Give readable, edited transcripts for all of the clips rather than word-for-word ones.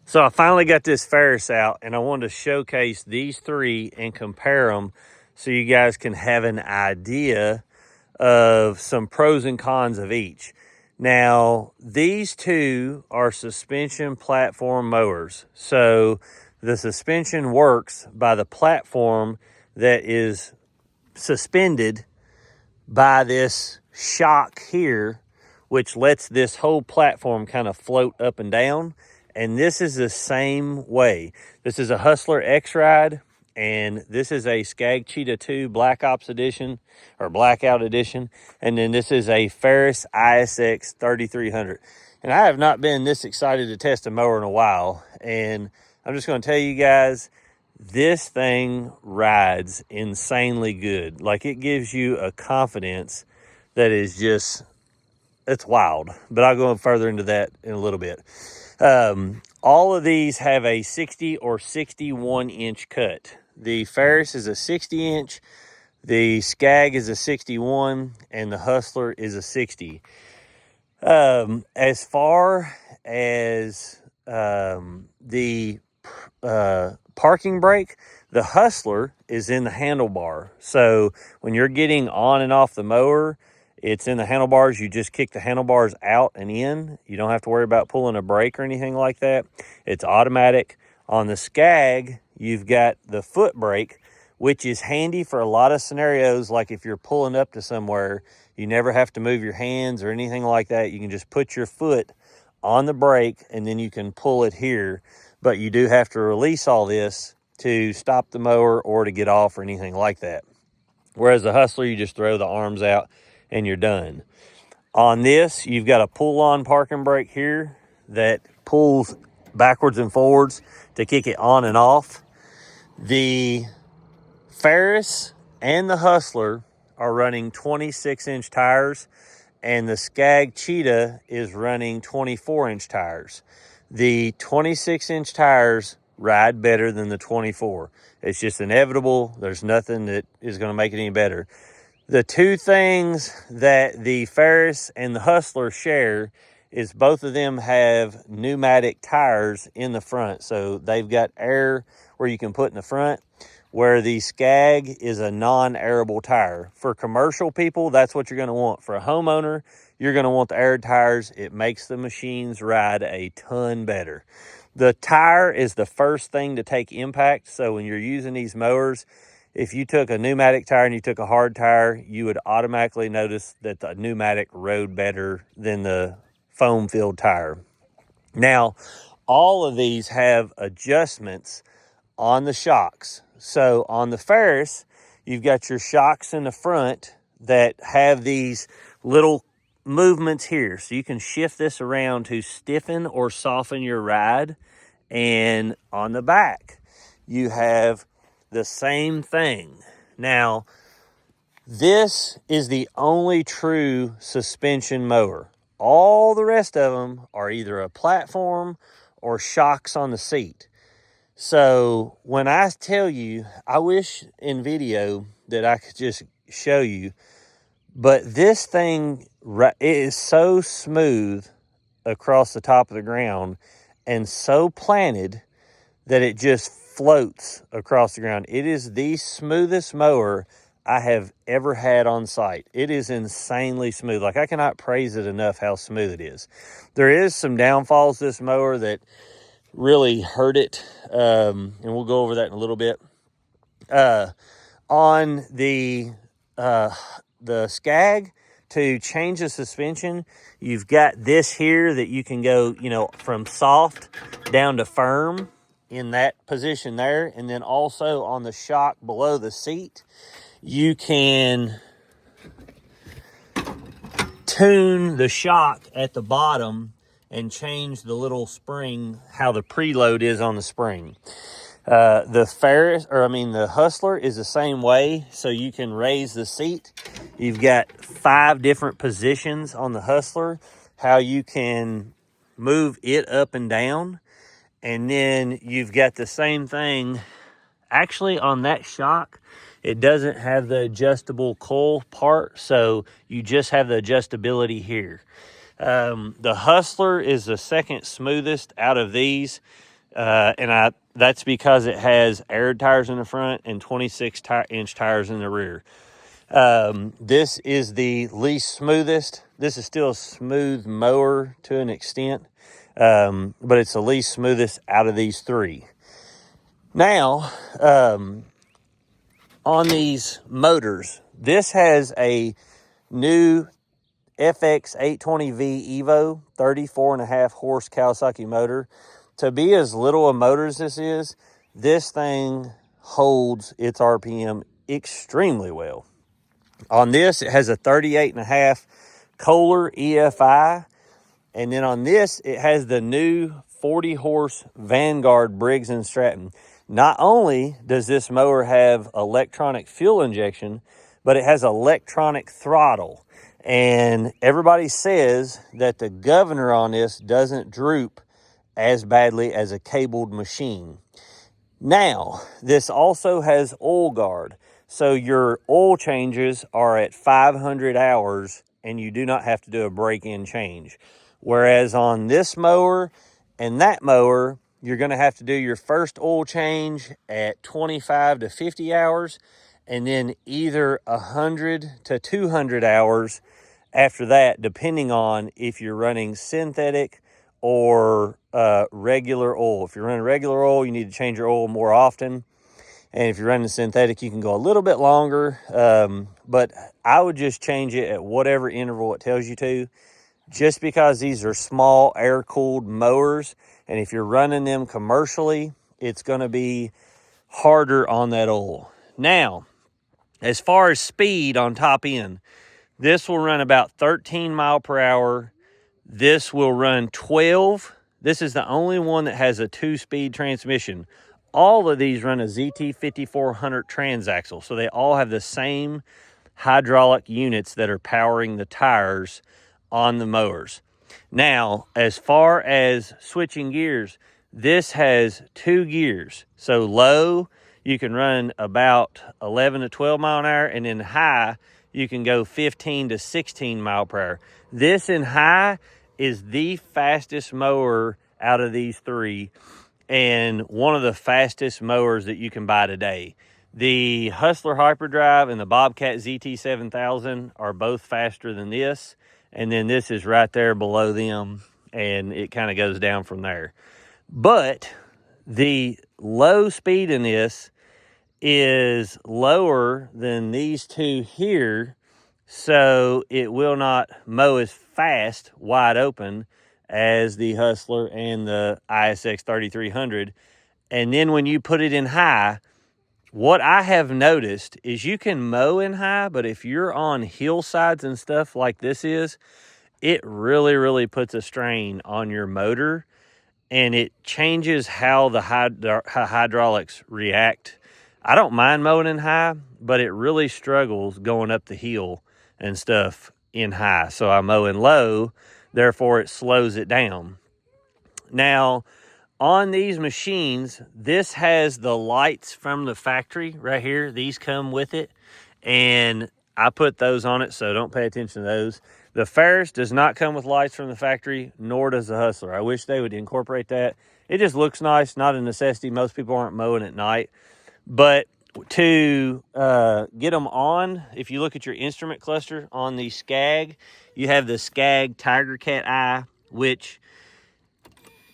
So I finally got this Ferris out, and I wanted to showcase these three and compare them so you guys can have an idea of some pros and cons of each. Now, these two are suspension platform mowers. So the suspension works by the platform that is suspended by this shock here, which lets this whole platform kind of float up and down. And this is the same way. This is a Hustler X-Ride, and this is a Scag Cheetah 2 Black Ops Edition, or Blackout Edition. And then this is a Ferris ISX 3300. And I have not been this excited to test a mower in a while. And I'm just going to tell you guys, this thing rides insanely good. Like, it gives you a confidence that is just, it's wild. But I'll go further into that in a little bit. All of these have a 60 or 61 inch cut. The Ferris is a 60 inch, the Scag is a 61, and the Hustler is a 60. As far as the parking brake, the Hustler is in the handlebar. So when you're getting on and off the mower, it's in the handlebars. You just kick the handlebars out and in. You don't have to worry about pulling a brake or anything like that. It's automatic. On the Scag, you've got the foot brake, which is handy for a lot of scenarios. Like if you're pulling up to somewhere, you never have to move your hands or anything like that. You can just put your foot on the brake and then you can pull it here. But you do have to release all this to stop the mower or to get off or anything like that. Whereas the Hustler, you just throw the arms out and you're done. On this, you've got a pull-on parking brake here that pulls backwards and forwards to kick it on and off. The Ferris and the Hustler are running 26-inch tires, and the Scag Cheetah is running 24-inch tires. The 26-inch tires ride better than the 24. It's just inevitable. There's nothing that is going to make it any better. The two things that the Ferris and the Hustler share is both of them have pneumatic tires in the front. So they've got air where you can put in the front, where the Scag is a non-airable tire. For commercial people, that's what you're going to want. For a homeowner, you're going to want the air tires. It makes the machines ride a ton better. The tire is the first thing to take impact. So when you're using these mowers, if you took a pneumatic tire and you took a hard tire, you would automatically notice that the pneumatic rode better than the foam-filled tire. Now, all of these have adjustments on the shocks. So on the Ferris, you've got your shocks in the front that have these little movements here. So you can shift this around to stiffen or soften your ride. And on the back, you have the same thing. Now, this is the only true suspension mower. All the rest of them are either a platform or shocks on the seat. So when I tell you, I wish in video that I could just show you, but this thing, it is so smooth across the top of the ground and so planted that it just floats across the ground. It is the smoothest mower I have ever had on site. It is insanely smooth. Like, I cannot praise it enough how smooth it is. There is some downfalls to this mower that really hurt it, and we'll go over that in a little bit. On the Scag, to change the suspension, you've got this here that you can go, from soft down to firm in that position there. And then also on the shock below the seat, you can tune the shock at the bottom and change the little spring, how the preload is on the spring. The Hustler is the same way, so you can raise the seat. You've got 5 different positions on the Hustler, how you can move it up and down. And then you've got the same thing. Actually, on that shock, it doesn't have the adjustable coil part, so you just have the adjustability here. The Hustler is the second smoothest out of these. That's because it has aired tires in the front and 26-inch tires in the rear. This is the least smoothest. This is still a smooth mower to an extent, but it's the least smoothest out of these three. Now, on these motors, this has a new FX 820V Evo 34.5 horse Kawasaki motor. To be as little a motor as this thing holds its RPM extremely well. On this, it has a 38.5 Kohler EFI. And then on this, it has the new 40 horse Vanguard Briggs & Stratton. Not only does this mower have electronic fuel injection, but it has electronic throttle. And everybody says that the governor on this doesn't droop as badly as a cabled machine. Now, this also has oil guard. So your oil changes are at 500 hours and you do not have to do a break-in change. Whereas on this mower and that mower, you're going to have to do your first oil change at 25 to 50 hours and then either 100 to 200 hours after that, depending on if you're running synthetic or regular oil. If you're running regular oil, you need to change your oil more often. And if you're running synthetic, you can go a little bit longer. But I would just change it at whatever interval it tells you to, just because these are small air-cooled mowers. And if you're running them commercially, it's going to be harder on that oil. Now, as far as speed on top end, this will run about 13 mile per hour. This will run 12. This is the only one that has a 2-speed transmission. All of these run a ZT5400 transaxle, so they all have the same hydraulic units that are powering the tires on the mowers. Now, as far as switching gears, this has 2 gears. So low, you can run about 11 to 12 mile an hour, and then high, you can go 15 to 16 mile per hour. This in high is the fastest mower out of these three, and one of the fastest mowers that you can buy today. The Hustler Hyperdrive and the Bobcat ZT7000 are both faster than this, and then this is right there below them, and it kind of goes down from there. But the low speed in this is lower than these two here, so it will not mow as fast wide open as the Hustler and the ISX 3300. And then when you put it in high, what I have noticed is you can mow in high, but if you're on hillsides and stuff like this is, it really, really puts a strain on your motor, and it changes how the hydraulics react. I don't mind mowing in high, but it really struggles going up the hill and stuff in high. So I mow in low, therefore it slows it down. Now, on these machines, this has the lights from the factory right here. These come with it, and I put those on it, so don't pay attention to those. The Ferris does not come with lights from the factory, nor does the Hustler. I wish they would incorporate that. It just looks nice, not a necessity. Most people aren't mowing at night. But to get them on, if you look at your instrument cluster on the Scag, you have the Scag Tiger Cat Eye, which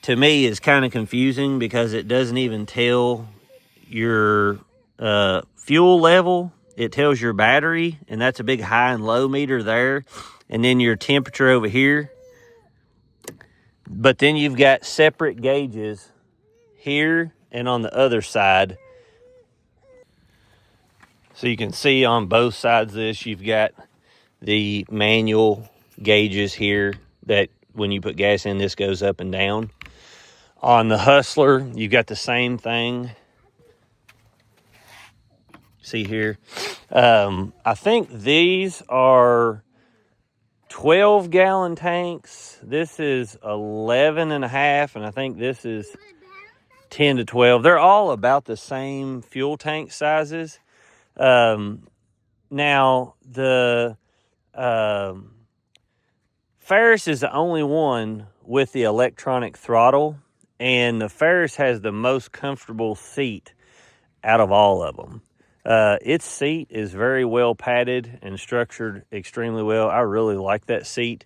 to me is kind of confusing because it doesn't even tell your fuel level. It tells your battery, and that's a big high and low meter there, and then your temperature over here. But then you've got separate gauges here and on the other side. So you can see on both sides of this, you've got the manual gauges here that when you put gas in, this goes up and down. On the Hustler, you've got the same thing. See here. I think these are 12-gallon tanks. This is 11 and a half, and I think this is 10 to 12. They're all about the same fuel tank sizes. Now, the Ferris is the only one with the electronic throttle, and the Ferris has the most comfortable seat out of all of them. Its seat is very well padded and structured extremely well. I really like that seat.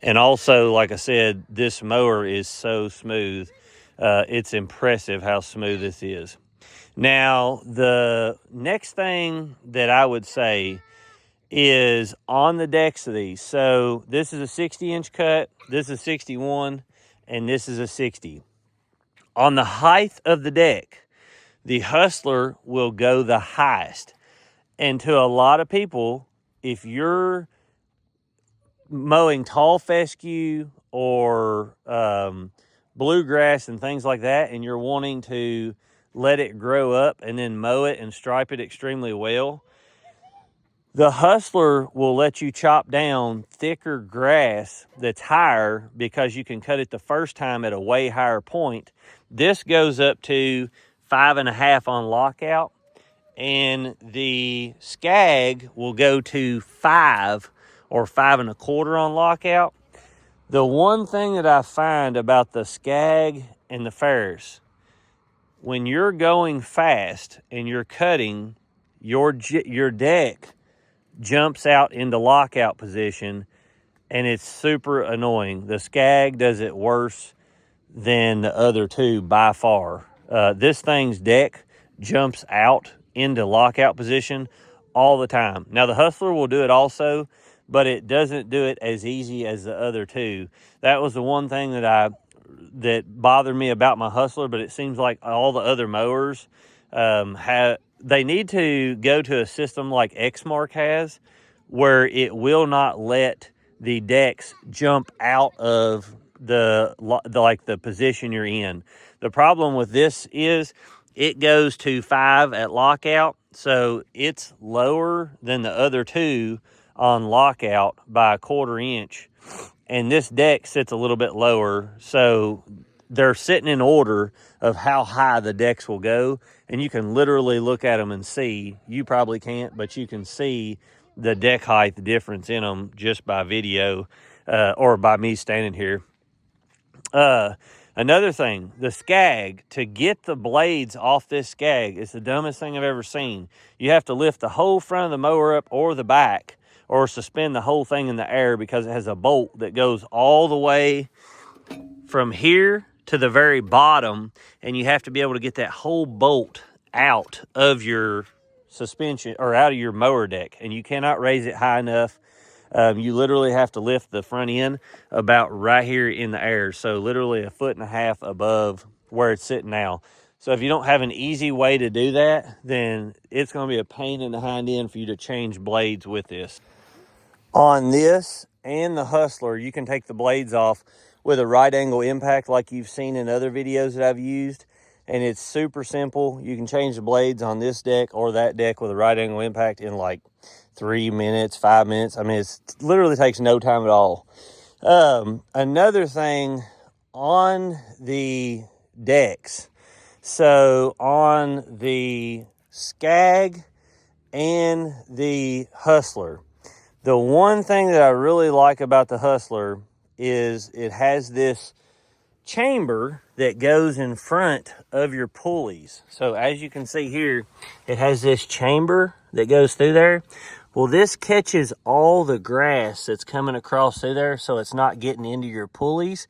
And also, like I said, this mower is so smooth. It's impressive how smooth this is. Now, the next thing that I would say is on the decks of these. So this is a 60-inch cut, this is 61, and this is a 60. On the height of the deck, the Hustler will go the highest. And to a lot of people, if you're mowing tall fescue or bluegrass and things like that, and you're wanting to let it grow up and then mow it and stripe it extremely well, the Hustler will let you chop down thicker grass that's higher because you can cut it the first time at a way higher point. This goes up to 5.5 on lockout, and the Scag will go to 5 or 5.25 on lockout. The one thing that I find about the Scag and the Ferris, when you're going fast and you're cutting, your deck jumps out into lockout position, and it's super annoying. The Scag does it worse than the other two by far. This thing's deck jumps out into lockout position all the time. Now, the Hustler will do it also, but it doesn't do it as easy as the other two. That was the one thing that bothered me about my Hustler, but it seems like all the other mowers they need to go to a system like Exmark has, where it will not let the decks jump out of the position you're in. The problem with this is it goes to 5 at lockout, so it's lower than the other two on lockout by 1/4 inch, and this deck sits a little bit lower, so they're sitting in order of how high the decks will go, and you can literally look at them and see. You probably can't, but you can see the deck height difference in them just by video or by me standing here. Another thing, the Scag, to get the blades off this Scag, is the dumbest thing I've ever seen. You have to lift the whole front of the mower up or the back, or suspend the whole thing in the air, because it has a bolt that goes all the way from here to the very bottom, and you have to be able to get that whole bolt out of your suspension or out of your mower deck, and you cannot raise it high enough. You literally have to lift the front end about right here in the air, so literally 1.5 foot above where it's sitting now. So if you don't have an easy way to do that, then it's going to be a pain in the hind end for you to change blades with this. On this and the Hustler, you can take the blades off with a right angle impact like you've seen in other videos that I've used, and it's super simple. You can change the blades on this deck or that deck with a right angle impact in like 3 minutes, 5 minutes. I mean, it literally takes no time at all. Another thing on the decks, so on the Scag and the Hustler, the one thing that I really like about the Hustler is it has this chamber that goes in front of your pulleys. So as you can see here, it has this chamber that goes through there. Well, this catches all the grass that's coming across through there, so it's not getting into your pulleys.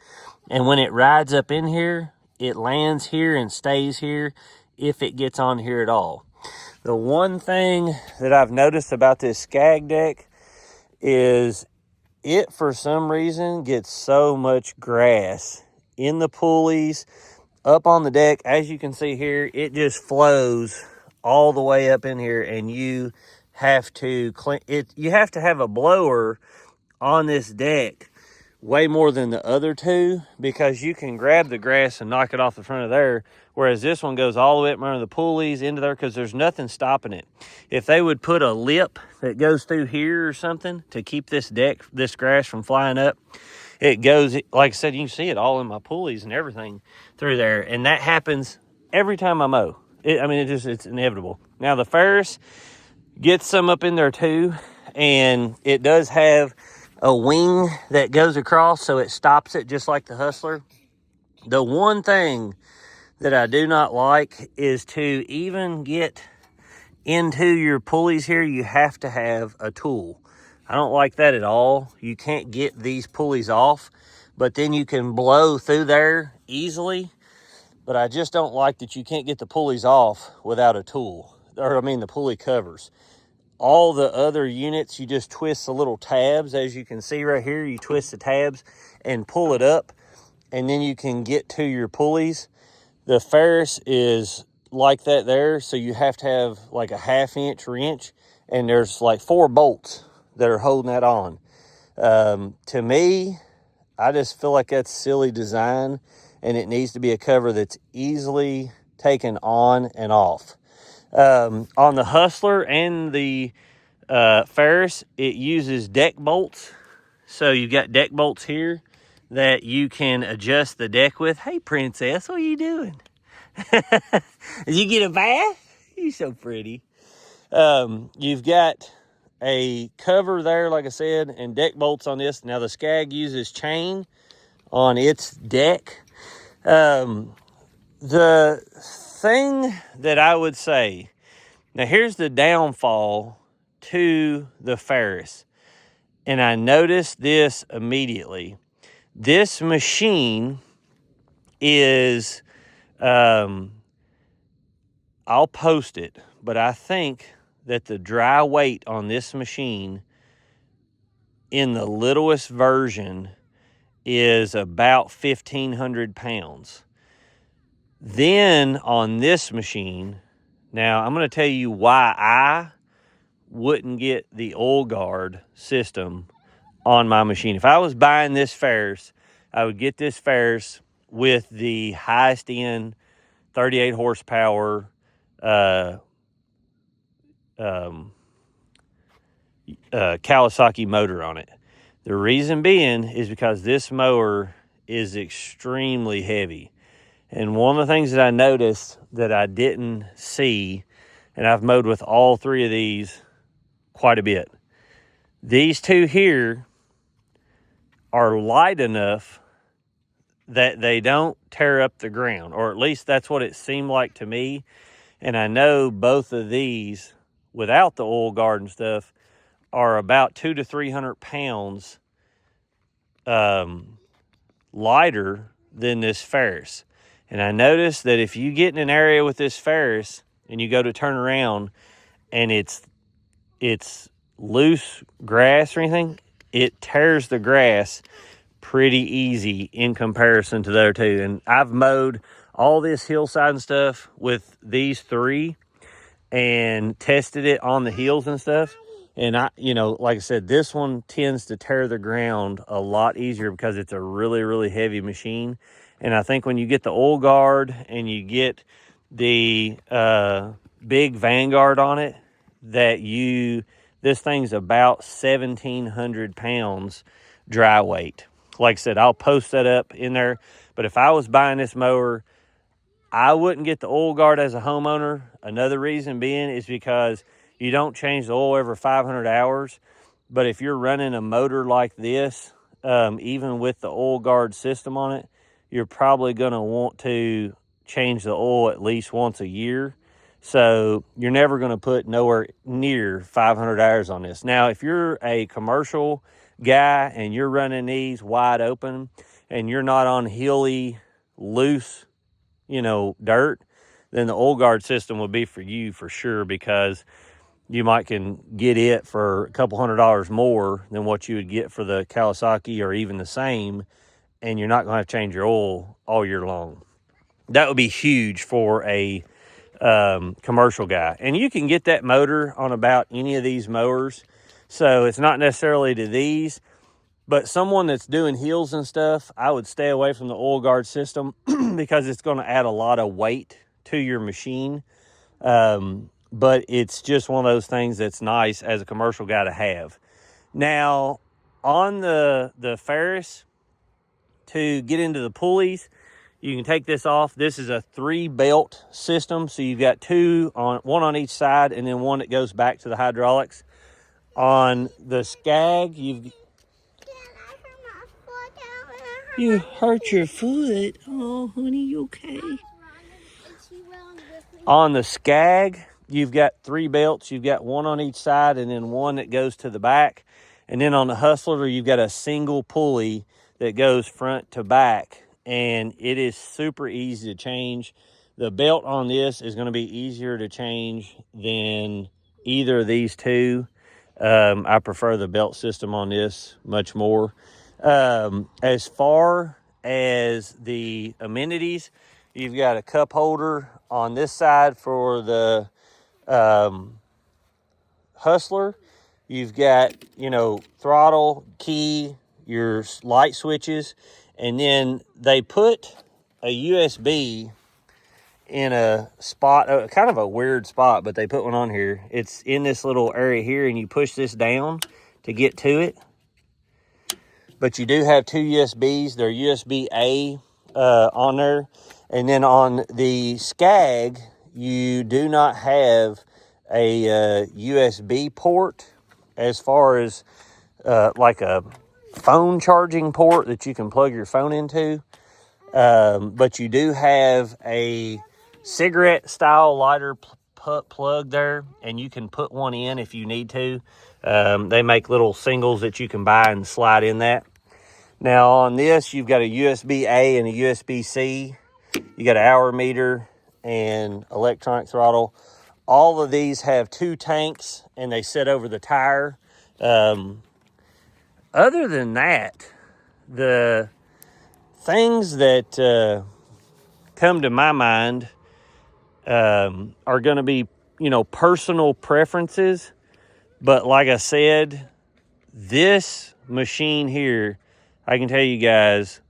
And when it rides up in here, it lands here and stays here if it gets on here at all. The one thing that I've noticed about this Scag deck is it, for some reason, gets so much grass in the pulleys, up on the deck. As you can see here, it just flows all the way up in here, and you have to clean it. You have to have a blower on this deck way more than the other two, because you can grab the grass and knock it off the front of there, whereas this one goes all the way up under the pulleys into there because there's nothing stopping it. If they would put a lip that goes through here or something to keep this grass from flying up, it goes, like I said, you can see it all in my pulleys and everything through there, and that happens every time I mow. It's inevitable. Now, the Ferris gets some up in there too, and it does have a wing that goes across, so it stops it just like the Hustler. The one thing that I do not like is to even get into your pulleys here, you have to have a tool. I don't like that at all. You can't get these pulleys off, but then you can blow through there easily. But I just don't like that you can't get the pulleys off without a tool, or I mean the pulley covers. All the other units, you just twist the little tabs. As you can see right here, you twist the tabs and pull it up, and then you can get to your pulleys. The Ferris is like that there, so you have to have like a 1/2 inch wrench, and there's like 4 bolts that are holding that on. To me, I just feel like that's silly design, and it needs to be a cover that's easily taken on and off. On the Hustler and the Ferris, it uses deck bolts. So you've got deck bolts here that you can adjust the deck with. Hey, princess, what are you doing? Did you get a bath? You're so pretty. You've got a cover there, like I said, and deck bolts on this. Now, the Scag uses chain on its deck. The thing that I would say, now here's the downfall to the Ferris, and I noticed this immediately. This machine is, I'll post it, but I think that the dry weight on this machine in the littlest version is about 1,500 pounds. Then on this machine, now I'm going to tell you why I wouldn't get the oil guard system on my machine. If I was buying this Ferris, I would get this Ferris with the highest end 38 horsepower Kawasaki motor on it. The reason being is because this mower is extremely heavy. And one of the things that I noticed that I didn't see, and I've mowed with all 3 of these quite a bit, these 2 here are light enough that they don't tear up the ground, or at least that's what it seemed like to me. And I know both of these, without the oil guard and stuff, are about 200 to 300 pounds lighter than this Ferris. And I noticed that if you get in an area with this Ferris and you go to turn around and it's loose grass or anything, it tears the grass pretty easy in comparison to the other 2. And I've mowed all this hillside and stuff with these 3 and tested it on the hills and stuff. And like I said, this one tends to tear the ground a lot easier because it's a really, really heavy machine. And I think when you get the oil guard and you get the big Vanguard on it, this thing's about 1,700 pounds dry weight. Like I said, I'll post that up in there. But if I was buying this mower, I wouldn't get the oil guard as a homeowner. Another reason being is because you don't change the oil every 500 hours. But if you're running a motor like this, even with the oil guard system on it, you're probably going to want to change the oil at least once a year. So you're never going to put nowhere near 500 hours on this. Now, if you're a commercial guy and you're running these wide open and you're not on hilly, loose, dirt, then the oil guard system would be for you for sure, because you might can get it for a couple $100 more than what you would get for the Kawasaki, or even the same, and you're not going to have to change your oil all year long. That would be huge for a commercial guy. And you can get that motor on about any of these mowers, so it's not necessarily to these. But someone that's doing hills and stuff, I would stay away from the oil guard system because it's going to add a lot of weight to your machine. But it's just one of those things that's nice as a commercial guy to have. Now, on the Ferris, to get into the pulleys, you can take this off. This is a 3-belt system, so you've got 2 one on each side, and then one that goes back to the hydraulics. On the Scag, You hurt your foot. Oh, honey, you okay? On the Scag, you've got 3 belts. You've got one on each side and then one that goes to the back. And then on the Hustler, you've got a single pulley that goes front to back. And it is super easy to change. The belt on this is going to be easier to change than either of these two. I prefer the belt system on this much more. As far as the amenities, you've got a cup holder on this side for the Hustler. You've got, throttle, key, your light switches, and then they put a USB in a spot, kind of a weird spot, but they put one on here. It's in this little area here, and you push this down to get to it. But you do have 2 USBs. They're USB-A on there. And then on the Scag, you do not have a USB port as far as like a phone charging port that you can plug your phone into. But you do have a cigarette-style lighter plug there, and you can put one in if you need to. They make little singles that you can buy and slide in that. Now on this, you've got a USB-A and a USB-C. You got an hour meter and electronic throttle. All of these have 2 tanks, and they sit over the tire. Other than that, the things that come to my mind are going to be, personal preferences. But like I said, this machine here, I can tell you guys,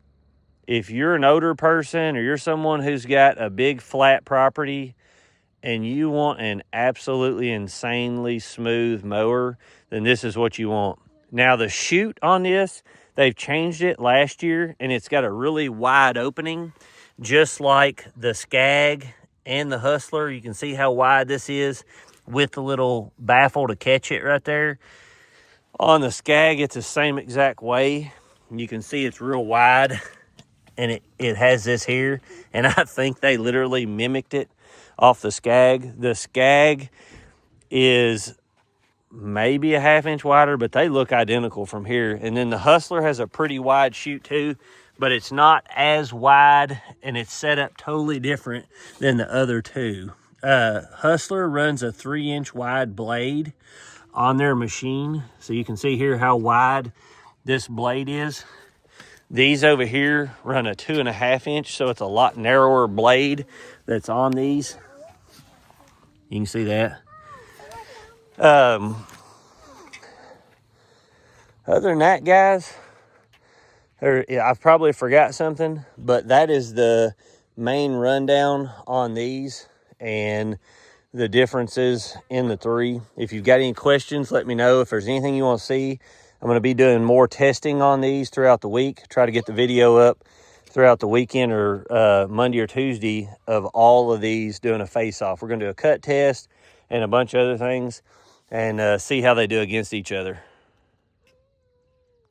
if you're an older person or you're someone who's got a big flat property and you want an absolutely insanely smooth mower, then this is what you want. Now the chute on this, they've changed it last year, and it's got a really wide opening, just like the Scag and the Hustler. You can see how wide this is with the little baffle to catch it right there. On the Scag, it's the same exact way. You can see it's real wide, and it has this here, and I think they literally mimicked it off the Scag. The Scag is maybe a 1/2 inch wider, but they look identical from here. And then the Hustler has a pretty wide chute too, but it's not as wide, and it's set up totally different than the other two. Hustler runs a 3-inch wide blade on their machine, so you can see here how wide this blade is. These over here run a 2.5 inch, so it's a lot narrower blade that's on these. You can see that. Other than that, guys, I've probably forgot something, but that is the main rundown on these and the differences in the 3. If you've got any questions, let me know. If there's anything you want to see, I'm going to be doing more testing on these throughout the week. Try to get the video up throughout the weekend or Monday or Tuesday of all of these doing a face-off. We're going to do a cut test and a bunch of other things and see how they do against each other.